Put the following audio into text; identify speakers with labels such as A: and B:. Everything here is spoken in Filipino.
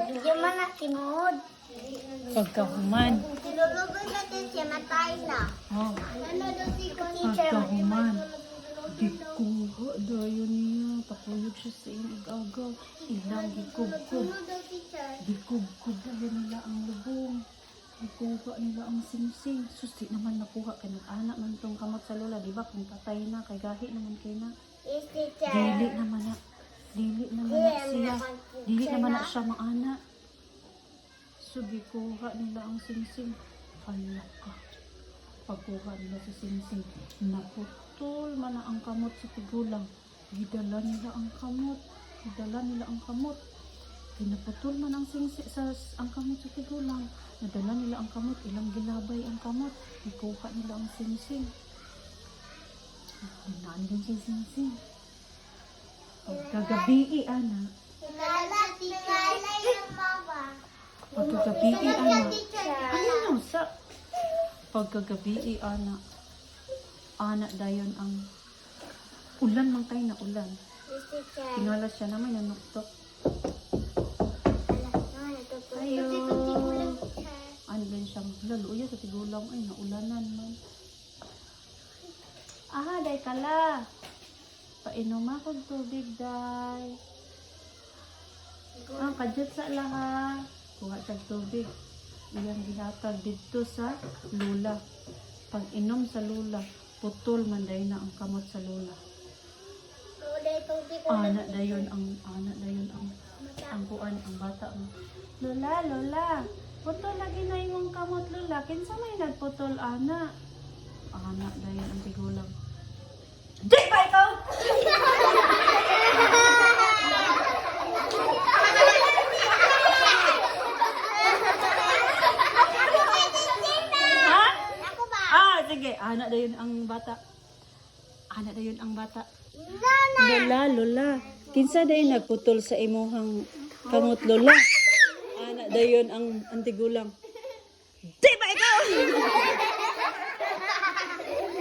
A: Hindi man na kinod.
B: Pagkahuman.
A: Tinulugod natin siya, matay na.
B: Oh,
A: Ano daw si teacher?
B: pagkahuman. Gikuha dayon niya. Pakuyog siya sa inag-agaw. Ilang gikubkub. Gikubkub dayon nila ang lubong. Gikuha nila ang singsing. Susi naman nakuha ka ng anak man itong kamot sa lola. Diba kung patay na, kay gahi naman kayo na.
A: Yes, teacher.
B: Dili naman na. Dili naman na siya. Dili naman na siya maana. So, gikuha nila ang singsing. Hala ka. Pagkuha nila sa singsing, naputol man na ang kamot sa tigulang. Gidala nila ang kamot. Gidala nila ang kamot. Pinaputol man ang singsing sa ang kamot sa tigulang. Nadala nila ang kamot. Ilang gilabay ang kamot. Gikuha nila ang singsing. Naan din siya singsing. Pagkagabi, ana.
A: Kilala, kilala yung mama.
B: Pagkagabi, ana.
A: Teacher.
B: Ano sa pagkagabi, ana. Ana dayon ang ulan man tayo na ulan.
A: Yes, teacher.
B: Tingala siya naman nanuktok.
A: Ayo.
B: Ano din siya laluya sa tigulang ay naulanan man. Ah, day kala. Painom ako tubig, day. Ah, kadyat sa laha. Kuha sa tubig. Iyang gihatag dito sa lula. Pag inom sa lula, putol man day na ang kamot sa lula. Anak dayon ang kuan ang bata mo. Lola, lola. Putol lagi na imong kamot, lola. Kinsa may nagputol, ana? Anak dayon ang tigulang. Di ba ikaw? Ha? Ah, sige. Anak dayon ang bata. Anak dayon ang bata. Lola, lola. Kinsa dayon nagputol sa imuhang kamot, lola? Anak dayon ang antigulang. Di ba ikaw?